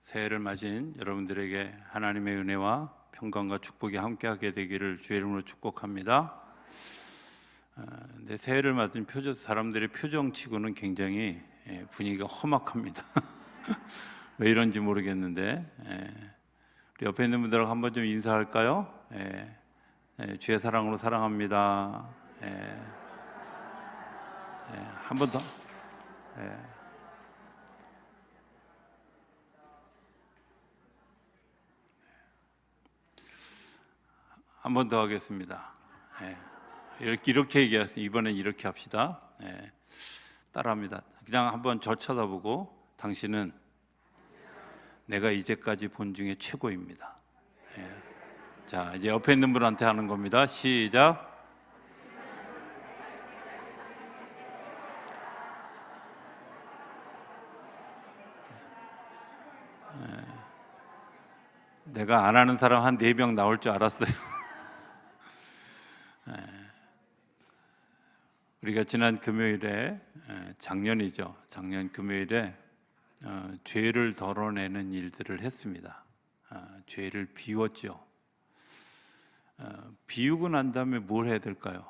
새해를 맞은 여러분들에게 하나님의 은혜와 평강과 축복이 함께하게 되기를 주의 이름으로 축복합니다. 근데 새해를 맞은 사람들의 표정치고는 굉장히 분위기가 험악합니다. 왜 이런지 모르겠는데 우리 옆에 있는 분들하고 한번 좀 인사할까요? 주의 사랑으로 사랑합니다. 한 번 더. 한 번 더 하겠습니다. 이렇게 얘기했어요. 이번엔 이렇게 합시다. 따라합니다. 그냥 한번 저 쳐다보고 당신은 내가 이제까지 본 중에 최고입니다. 자, 이제 옆에 있는 분한테 하는 겁니다. 시작. 내가 안 하는 사람 한 4명 나올 줄 알았어요. 우리가 지난 금요일에 작년 금요일에 죄를 덜어내는 일들을 했습니다. 죄를 비웠죠. 비우고 난 다음에 뭘 해야 될까요?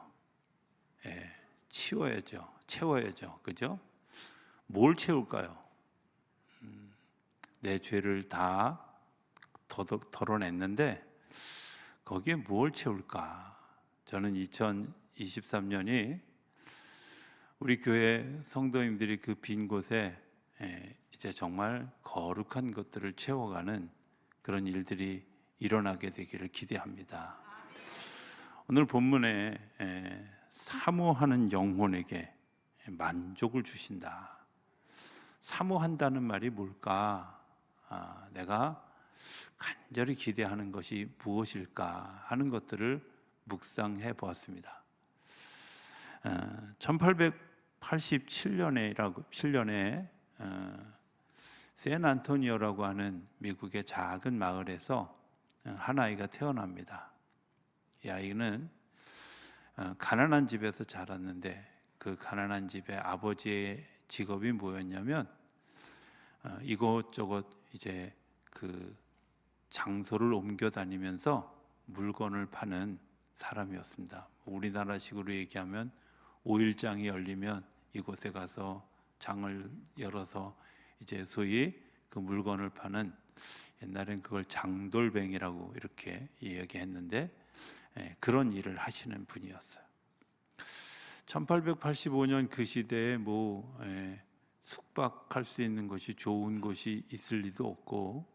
치워야죠. 채워야죠. 그죠? 뭘 채울까요? 내 죄를 다 덜어냈는데 거기에 뭘 채울까? 저는 2023년이 우리 교회 성도님들이 그 빈 곳에 이제 정말 거룩한 것들을 채워가는 그런 일들이 일어나게 되기를 기대합니다. 오늘 본문에 사모하는 영혼에게 만족을 주신다. 사모한다는 말이 뭘까? 내가 간절히 기대하는 것이 무엇일까 하는 것들을 묵상해 보았습니다. 1887년에 샌안토니오라고 하는 미국의 작은 마을에서 한 아이가 태어납니다. 이 아이는 가난한 집에서 자랐는데 그 가난한 집의 아버지의 직업이 뭐였냐면 이곳저곳 이제 그 장소를 옮겨 다니면서 물건을 파는 사람이었습니다. 우리나라식으로 얘기하면 5일장이 열리면 이곳에 가서 장을 열어서 이제 소위 그 물건을 파는, 옛날엔 그걸 장돌뱅이라고 이렇게 이야기했는데 그런 일을 하시는 분이었어요. 1885년 그 시대에 숙박할 수 있는 것이 좋은 곳이 있을 리도 없고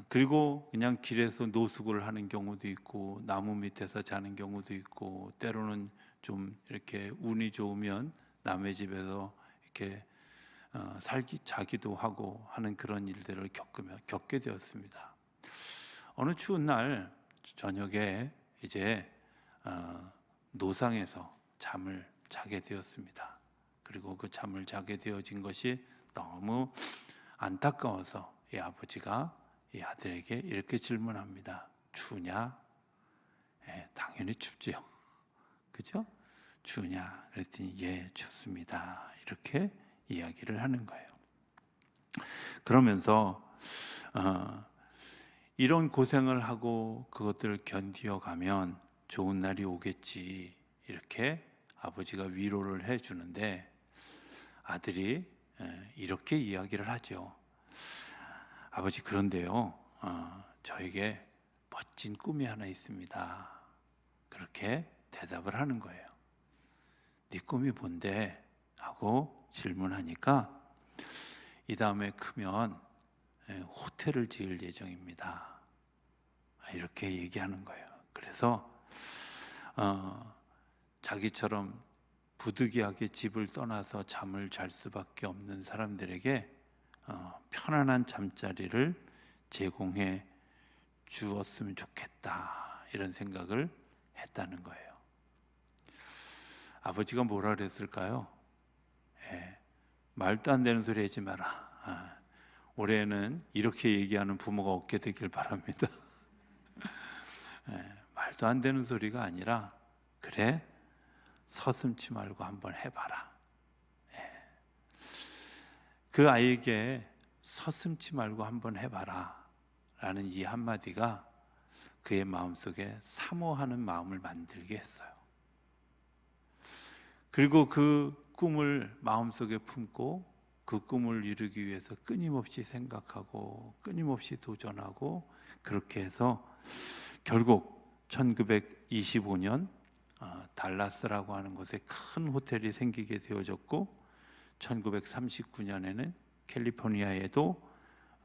그리고 그냥 길에서 노숙을 하는 경우도 있고 나무 밑에서 자는 경우도 있고 때로는 좀 이렇게 운이 좋으면 남의 집에서 이렇게 자기도 하고 하는 그런 일들을 겪게 되었습니다. 어느 추운 날 저녁에 이제 노상에서 잠을 자게 되었습니다. 그리고 그 잠을 자게 되어진 것이 너무 안타까워서 이 아버지가 이 아들에게 이렇게 질문합니다. 추냐? 당연히 춥지요. 그죠? 추냐? 그랬더니 예, 춥습니다. 이렇게 이야기를 하는 거예요. 그러면서 이런 고생을 하고 그것들을 견디어 가면 좋은 날이 오겠지, 이렇게 아버지가 위로를 해주는데 아들이 이렇게 이야기를 하죠. 아버지, 그런데요, 저에게 멋진 꿈이 하나 있습니다. 그렇게 대답을 하는 거예요. 네 꿈이 뭔데? 하고 질문하니까 이 다음에 크면 호텔을 지을 예정입니다. 이렇게 얘기하는 거예요. 그래서 자기처럼 부득이하게 집을 떠나서 잠을 잘 수밖에 없는 사람들에게 편안한 잠자리를 제공해 주었으면 좋겠다, 이런 생각을 했다는 거예요. 아버지가 뭐라 그랬을까요? 말도 안 되는 소리 하지 마라. 올해는 이렇게 얘기하는 부모가 없게 되길 바랍니다. 말도 안 되는 소리가 아니라 그래, 서슴지 말고 한번 해봐라. 그 아이에게 서슴지 말고 한번 해봐라 라는 이 한마디가 그의 마음속에 사모하는 마음을 만들게 했어요. 그리고 그 꿈을 마음속에 품고 그 꿈을 이루기 위해서 끊임없이 생각하고 끊임없이 도전하고, 그렇게 해서 결국 1925년 달라스라고 하는 곳에 큰 호텔이 생기게 되어졌고, 1939년에는 캘리포니아에도,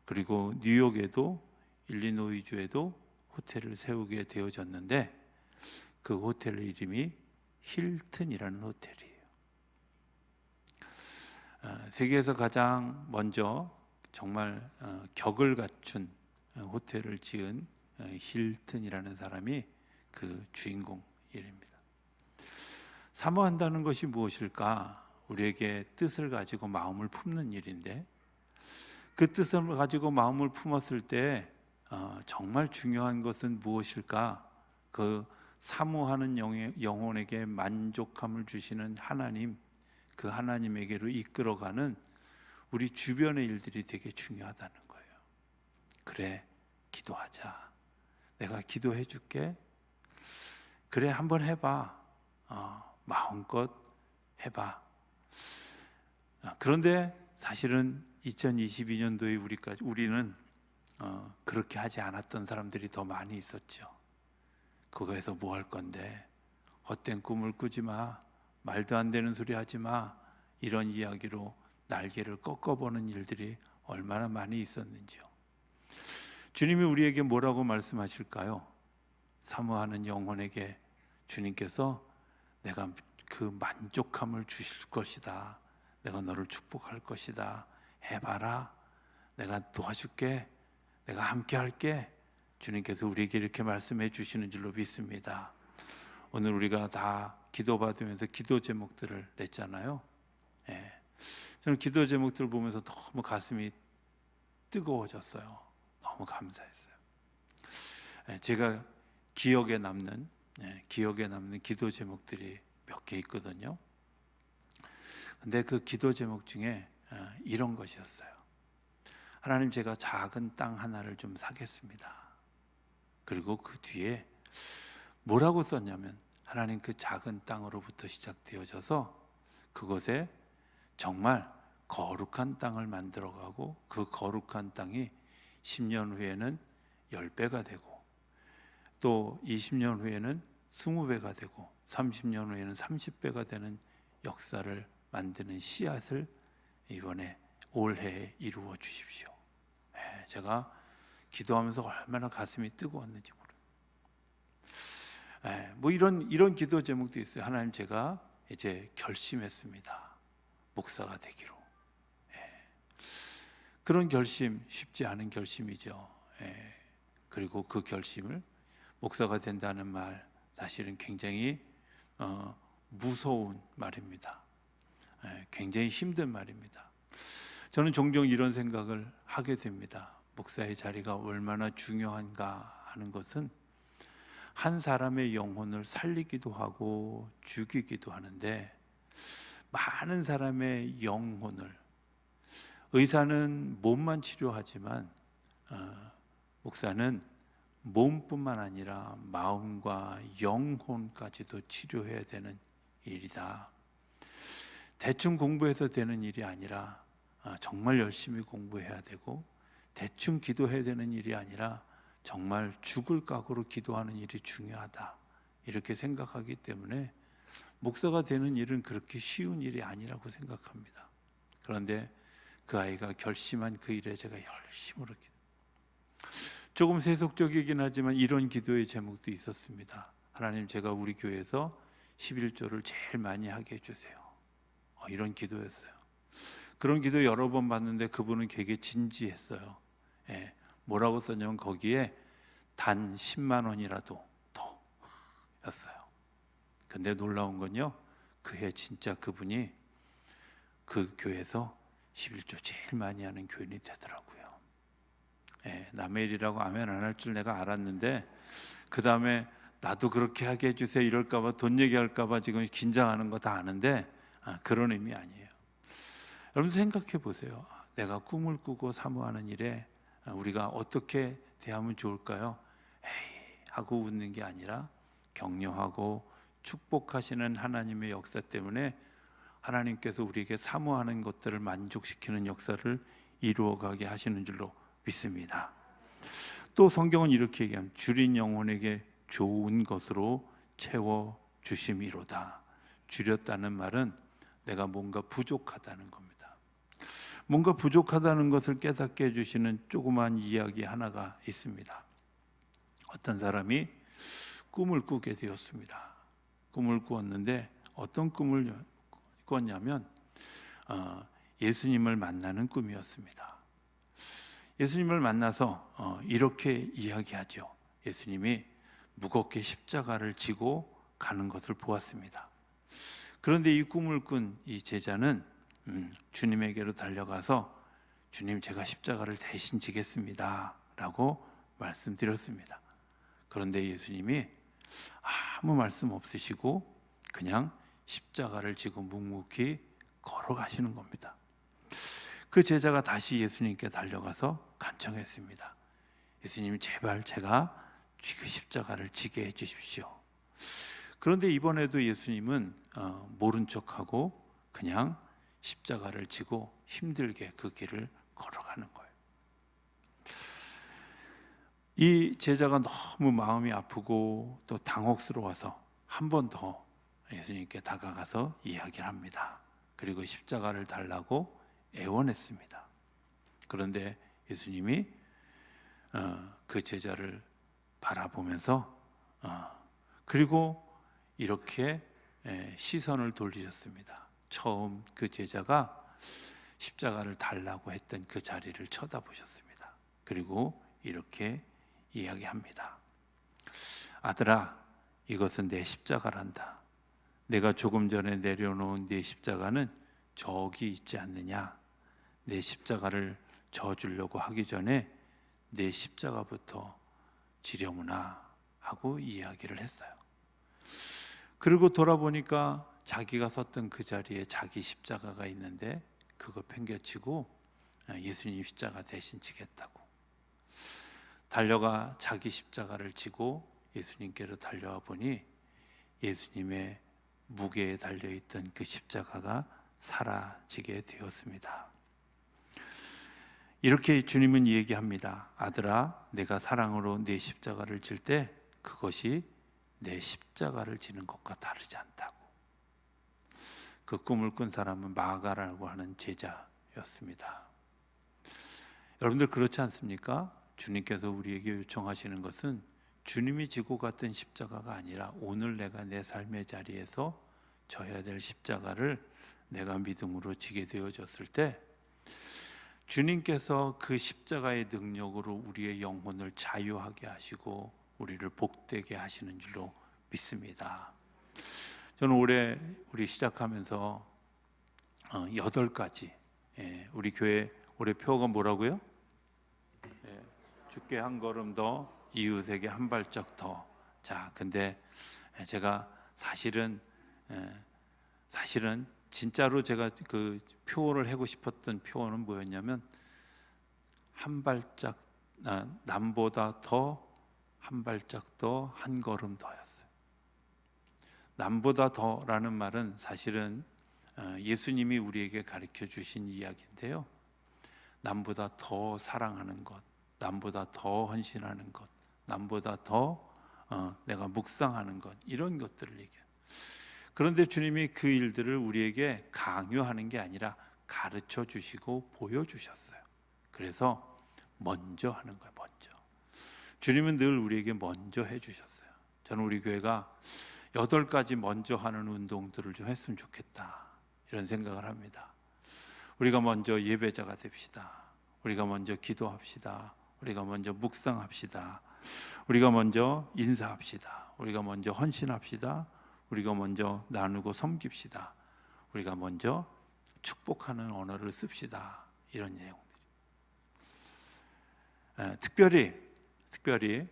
그리고 뉴욕에도, 일리노이주에도 호텔을 세우게 되어졌는데, 그 호텔 이름이 힐튼이라는 호텔이에요. 세계에서 가장 먼저 정말 격을 갖춘 호텔을 지은 힐튼이라는 사람이 그 주인공 이름입니다. 사모한다는 것이 무엇일까? 우리에게 뜻을 가지고 마음을 품는 일인데, 그 뜻을 가지고 마음을 품었을 때 정말 중요한 것은 무엇일까? 그 사모하는 영혼에게 만족함을 주시는 하나님, 그 하나님에게로 이끌어가는 우리 주변의 일들이 되게 중요하다는 거예요. 그래, 기도하자. 내가 기도해 줄게. 그래, 한번 해봐. 마음껏 해봐. 그런데 사실은 2022년도에 우리는 그렇게 하지 않았던 사람들이 더 많이 있었죠. 그거에서 뭐 할 건데, 헛된 꿈을 꾸지 마, 말도 안 되는 소리 하지 마, 이런 이야기로 날개를 꺾어보는 일들이 얼마나 많이 있었는지요. 주님이 우리에게 뭐라고 말씀하실까요? 사모하는 영혼에게 주님께서 내가 그 만족함을 주실 것이다, 내가 너를 축복할 것이다, 해봐라, 내가 도와줄게, 내가 함께 할게, 주님께서 우리에게 이렇게 말씀해 주시는 줄로 믿습니다. 오늘 우리가 다 기도받으면서 기도 제목들을 냈잖아요. 저는 기도 제목들을 보면서 너무 가슴이 뜨거워졌어요. 너무 감사했어요. 제가 기억에 남는 기도 제목들이 몇 개 있거든요. 근데 그 기도 제목 중에 이런 것이었어요. 하나님, 제가 작은 땅 하나를 좀 사겠습니다. 그리고 그 뒤에 뭐라고 썼냐면, 하나님, 그 작은 땅으로부터 시작되어져서 그곳에 정말 거룩한 땅을 만들어가고, 그 거룩한 땅이 10년 후에는 10배가 되고, 또 20년 후에는 20배가 되고, 30년 후에는 30배가 되는 역사를 만드는 씨앗을 이번에 올해에 이루어 주십시오. 제가 기도하면서 얼마나 가슴이 뜨거웠는지 모르겠어요. 뭐 이런 기도 제목도 있어요. 하나님, 제가 이제 결심했습니다. 목사가 되기로. 그런 결심 쉽지 않은 결심이죠. 그리고 그 결심을, 목사가 된다는 말, 사실은 굉장히 무서운 말입니다. 굉장히 힘든 말입니다. 저는 종종 이런 생각을 하게 됩니다. 목사의 자리가 얼마나 중요한가 하는 것은, 한 사람의 영혼을 살리기도 하고 죽이기도 하는데, 많은 사람의 영혼을, 의사는 몸만 치료하지만 목사는 몸뿐만 아니라 마음과 영혼까지도 치료해야 되는 일이다. 대충 공부해서 되는 일이 아니라 정말 열심히 공부해야 되고, 대충 기도해야 되는 일이 아니라 정말 죽을 각오로 기도하는 일이 중요하다, 이렇게 생각하기 때문에 목사가 되는 일은 그렇게 쉬운 일이 아니라고 생각합니다. 그런데 그 아이가 결심한 그 일에 제가 열심으로 조금 세속적이긴 하지만 이런 기도의 제목도 있었습니다. 하나님, 제가 우리 교회에서 11조를 제일 많이 하게 해주세요. 이런 기도였어요. 그런 기도 여러 번 봤는데 그분은 되게 진지했어요. 뭐라고 썼냐면, 거기에 단 10만 원이라도 더 였어요. 근데 놀라운 건요, 그해 진짜 그분이 그 교회에서 11조 제일 많이 하는 교인이 되더라고요. 남의 일이라고 아멘 안 할 줄 내가 알았는데, 그 다음에 나도 그렇게 하게 해주세요 이럴까봐, 돈 얘기할까봐 지금 긴장하는 거 다 아는데 그런 의미 아니에요. 여러분 생각해 보세요. 내가 꿈을 꾸고 사모하는 일에 우리가 어떻게 대하면 좋을까요? 에이 하고 웃는 게 아니라 격려하고 축복하시는 하나님의 역사 때문에 하나님께서 우리에게 사모하는 것들을 만족시키는 역사를 이루어가게 하시는 줄로 믿습니다. 또 성경은 이렇게 얘기합니다. 줄인 영혼에게 좋은 것으로 채워 주심이로다. 줄였다는 말은 내가 뭔가 부족하다는 겁니다. 뭔가 부족하다는 것을 깨닫게 해주시는 조그만 이야기 하나가 있습니다. 어떤 사람이 꿈을 꾸게 되었습니다. 꿈을 꾸었는데 어떤 꿈을 꿨냐면 예수님을 만나는 꿈이었습니다. 예수님을 만나서 이렇게 이야기하죠. 예수님이 무겁게 십자가를 지고 가는 것을 보았습니다. 그런데 이 꿈을 꾼 이 제자는 주님에게로 달려가서 주님, 제가 십자가를 대신 지겠습니다 라고 말씀드렸습니다. 그런데 예수님이 아무 말씀 없으시고 그냥 십자가를 지고 묵묵히 걸어가시는 겁니다. 그 제자가 다시 예수님께 달려가서 간청했습니다. 예수님, 제발 제가 그 십자가를 지게 해주십시오. 그런데 이번에도 예수님은 모른 척하고 그냥 십자가를 지고 힘들게 그 길을 걸어가는 거예요. 이 제자가 너무 마음이 아프고 또 당혹스러워서 한 번 더 예수님께 다가가서 이야기를 합니다. 그리고 십자가를 달라고 애원했습니다. 그런데 예수님이 그 제자를 바라보면서 그리고 이렇게 시선을 돌리셨습니다. 처음 그 제자가 십자가를 달라고 했던 그 자리를 쳐다보셨습니다. 그리고 이렇게 이야기합니다. 아들아, 이것은 내 십자가란다. 내가 조금 전에 내려놓은 네 십자가는 저기 있지 않느냐. 내 십자가를 져주려고 하기 전에 내 십자가부터 지려무나 하고 이야기를 했어요. 그리고 돌아보니까 자기가 섰던 그 자리에 자기 십자가가 있는데 그거 팽개치고 예수님 십자가 대신 지겠다고 달려가 자기 십자가를 지고 예수님께로 달려와 보니 예수님의 무게에 달려있던 그 십자가가 사라지게 되었습니다. 이렇게 주님은 얘기합니다. 아들아, 내가 사랑으로 내 십자가를 질 때 그것이 내 십자가를 지는 것과 다르지 않다고. 그 꿈을 꾼 사람은 마가라고 하는 제자였습니다. 여러분들 그렇지 않습니까? 주님께서 우리에게 요청하시는 것은 주님이 지고 갔던 십자가가 아니라 오늘 내가 내 삶의 자리에서 져야 될 십자가를 내가 믿음으로 지게 되어졌을 때 주님께서 그 십자가의 능력으로 우리의 영혼을 자유하게 하시고 우리를 복되게 하시는 줄로 믿습니다. 저는 올해 우리 시작하면서 8가지 우리 교회 올해 표어가 뭐라고요? 주께 한 걸음 더, 이웃에게 한 발짝 더. 자, 근데 제가 사실은 진짜로 제가 그 표어를 하고 싶었던 표어는 뭐였냐면 한 발짝 남보다 더, 한 발짝 더, 한 걸음 더였어요. 남보다 더라는 말은 사실은 예수님이 우리에게 가르쳐 주신 이야기인데요. 남보다 더 사랑하는 것, 남보다 더 헌신하는 것, 남보다 더 내가 묵상하는 것, 이런 것들을 얘기해요. 그런데 주님이 그 일들을 우리에게 강요하는 게 아니라 가르쳐 주시고 보여주셨어요. 그래서 먼저 하는 거예요. 먼저. 주님은 늘 우리에게 먼저 해주셨어요. 저는 우리 교회가 8가지 먼저 하는 운동들을 좀 했으면 좋겠다, 이런 생각을 합니다. 우리가 먼저 예배자가 됩시다. 우리가 먼저 기도합시다. 우리가 먼저 묵상합시다. 우리가 먼저 인사합시다. 우리가 먼저 헌신합시다. 우리가 먼저 나누고 섬깁시다. 우리가 먼저 축복하는 언어를 씁시다. 이런 내용들이. 특별히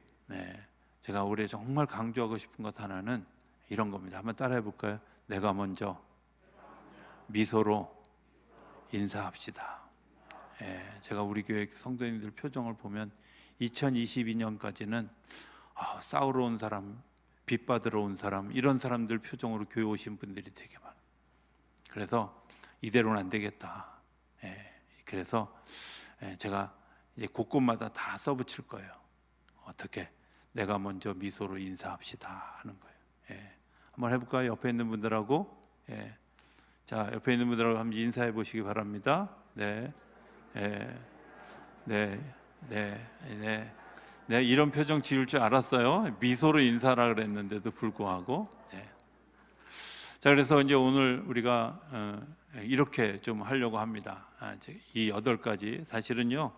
제가 올해 정말 강조하고 싶은 것 하나는 이런 겁니다. 한번 따라해 볼까요? 내가 먼저 미소로 인사합시다. 제가 우리 교회 성도님들 표정을 보면 2022년까지는 싸우러 온 사람, 빚 받으러 온 사람, 이런 사람들 표정으로 교회 오신 분들이 되게 많아요. 그래서 이대로는 안 되겠다. 그래서 제가 이제 곳곳마다 다 써붙일 거예요. 어떻게 내가 먼저 미소로 인사합시다 하는 거예요. 한번 해볼까요? 옆에 있는 분들하고. 자, 옆에 있는 분들하고 한번 인사해 보시기 바랍니다. 네, 이런 표정 지을 줄 알았어요. 미소로 인사라 그랬는데도 불구하고. 자, 그래서 이제 오늘 우리가 이렇게 좀 하려고 합니다. 이 8가지 사실은요.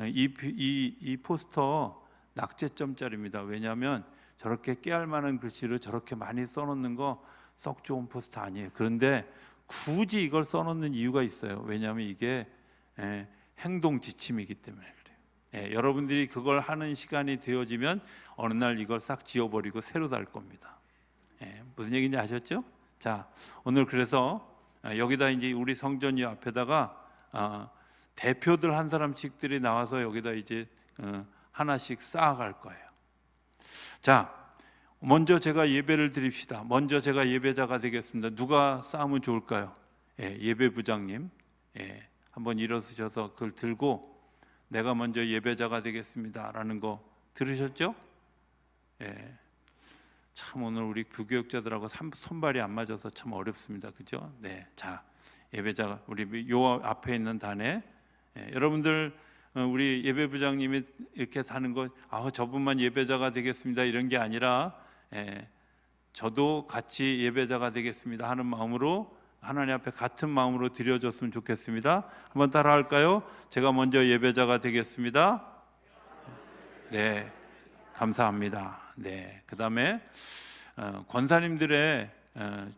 이 포스터 낙제점짜리입니다. 왜냐하면 저렇게 깨알만한 글씨로 저렇게 많이 써놓는 거 썩 좋은 포스터 아니에요. 그런데 굳이 이걸 써놓는 이유가 있어요. 왜냐하면 이게 행동 지침이기 때문에 그래요. 여러분들이 그걸 하는 시간이 되어지면 어느 날 이걸 싹 지워버리고 새로 달 겁니다. 무슨 얘기인지 아셨죠? 자, 오늘 그래서 여기다 이제 우리 성전이 앞에다가 대표들 한 사람씩들이 나와서 여기다 이제 하나씩 쌓아갈 거예요. 자, 먼저 제가 예배를 드립시다. 먼저 제가 예배자가 되겠습니다. 누가 쌓으면 좋을까요? 예배부장님, 한번 일어서셔서 그걸 들고 내가 먼저 예배자가 되겠습니다라는 거 들으셨죠? 참 오늘 우리 부교육자들하고 손발이 안 맞아서 참 어렵습니다. 그죠? 자, 예배자가 우리 요 앞에 있는 단에 여러분들 우리 예배부장님이 이렇게 하는 거 저분만 예배자가 되겠습니다 이런 게 아니라 저도 같이 예배자가 되겠습니다 하는 마음으로 하나님 앞에 같은 마음으로 드려줬으면 좋겠습니다. 한번 따라 할까요? 제가 먼저 예배자가 되겠습니다. 네, 감사합니다. 그 다음에 권사님들의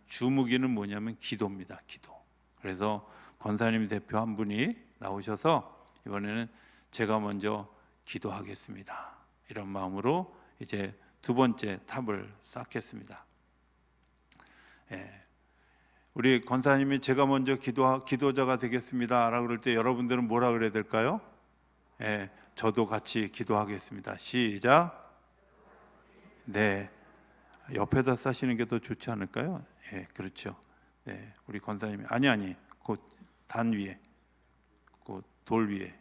주무기는 뭐냐면 기도입니다. 기도. 그래서 권사님 대표 한 분이 나오셔서 이번에는 제가 먼저 기도하겠습니다. 이런 마음으로 이제 두 번째 탑을 쌓겠습니다. 우리 권사님이 제가 먼저 기도자가 되겠습니다라고 그럴 때 여러분들은 뭐라 그래야 될까요? 저도 같이 기도하겠습니다. 시작. 옆에다 싸시는 게 더 좋지 않을까요? 그렇죠. 우리 권사님이 아니 그 단 위에, 그 돌 위에.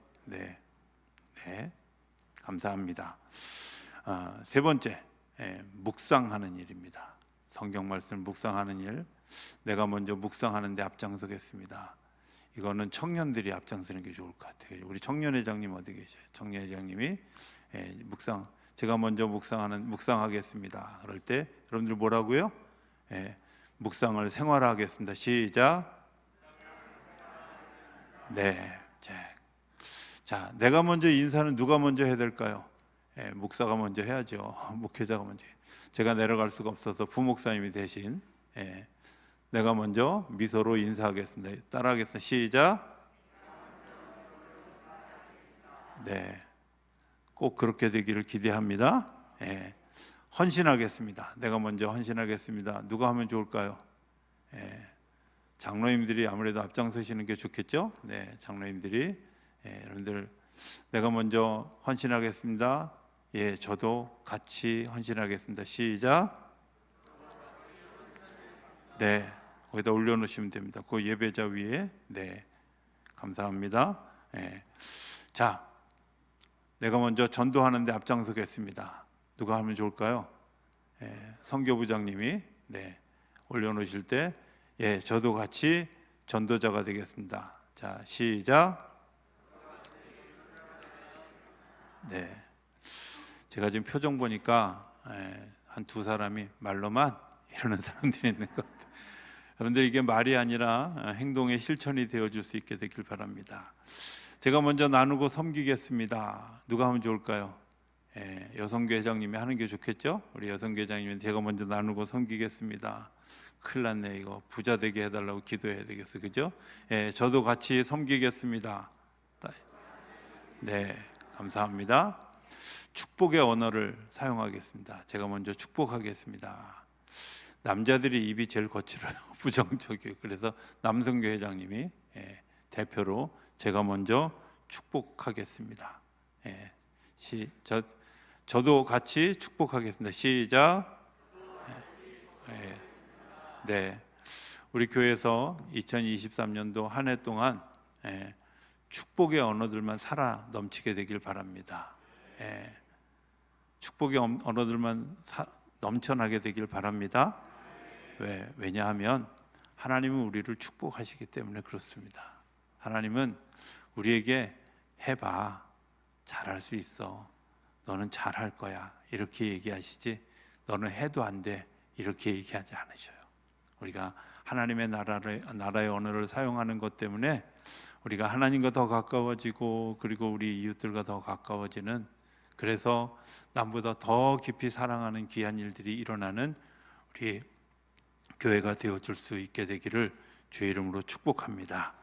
감사합니다. 세 번째, 묵상하는 일입니다. 성경 말씀을 묵상하는 일. 내가 먼저 묵상하는데 앞장서겠습니다. 이거는 청년들이 앞장서는 게 좋을 것 같아요. 우리 청년회장님 어디 계세요? 청년회장님이 제가 먼저 묵상하겠습니다. 그럴 때 여러분들 뭐라고요? 묵상을 생활화하겠습니다. 시작. 자, 내가 먼저 인사는 누가 먼저 해야 될까요? 목사가 먼저 해야죠. 목회자가 먼저. 제가 내려갈 수가 없어서 부목사님이 대신 내가 먼저 미소로 인사하겠습니다. 따라하겠습니다. 시작. 꼭 그렇게 되기를 기대합니다. 헌신하겠습니다. 내가 먼저 헌신하겠습니다. 누가 하면 좋을까요? 장로님들이 아무래도 앞장서시는 게 좋겠죠? 장로님들이 여러분들 내가 먼저 헌신하겠습니다. 저도 같이 헌신하겠습니다. 시작. 거기다 올려놓으시면 됩니다. 그 예배자 위에. 감사합니다. 자, 내가 먼저 전도하는데 앞장서겠습니다. 누가 하면 좋을까요? 선교부장님이 올려놓으실 때 저도 같이 전도자가 되겠습니다. 자, 시작. 제가 지금 표정 보니까 한 두 사람이 말로만 이러는 사람들이 있는 것 같아요. 여러분들 이게 말이 아니라 행동의 실천이 되어줄 수 있게 되길 바랍니다. 제가 먼저 나누고 섬기겠습니다. 누가 하면 좋을까요? 여성교회장님이 하는 게 좋겠죠? 우리 여성교회장님은 제가 먼저 나누고 섬기겠습니다. 큰일 났네. 이거 부자 되게 해달라고 기도해야 되겠어. 그죠? 저도 같이 섬기겠습니다. 감사합니다. 축복의 언어를 사용하겠습니다. 제가 먼저 축복하겠습니다. 남자들이 입이 제일 거칠어요. 부정적이에요. 그래서 남성교회장님이 대표로 제가 먼저 축복하겠습니다. 예, 저도 같이 축복하겠습니다. 시작. 예, 네, 우리 교회에서 2023년도 한 해 동안 축복의 언어들만 살아 넘치게 되길 바랍니다. 축복의 언어들만 넘쳐나게 되길 바랍니다. 왜냐하면 하나님은 우리를 축복하시기 때문에 그렇습니다. 하나님은 우리에게 해봐, 잘할 수 있어, 너는 잘할 거야 이렇게 얘기하시지, 너는 해도 안 돼 이렇게 얘기하지 않으셔요. 우리가 하나님의 나라의 언어를 사용하는 것 때문에 우리가 하나님과 더 가까워지고, 그리고 우리 이웃들과 더 가까워지는, 그래서 남보다 더 깊이 사랑하는 귀한 일들이 일어나는 우리 교회가 되어줄 수 있게 되기를 주의 이름으로 축복합니다.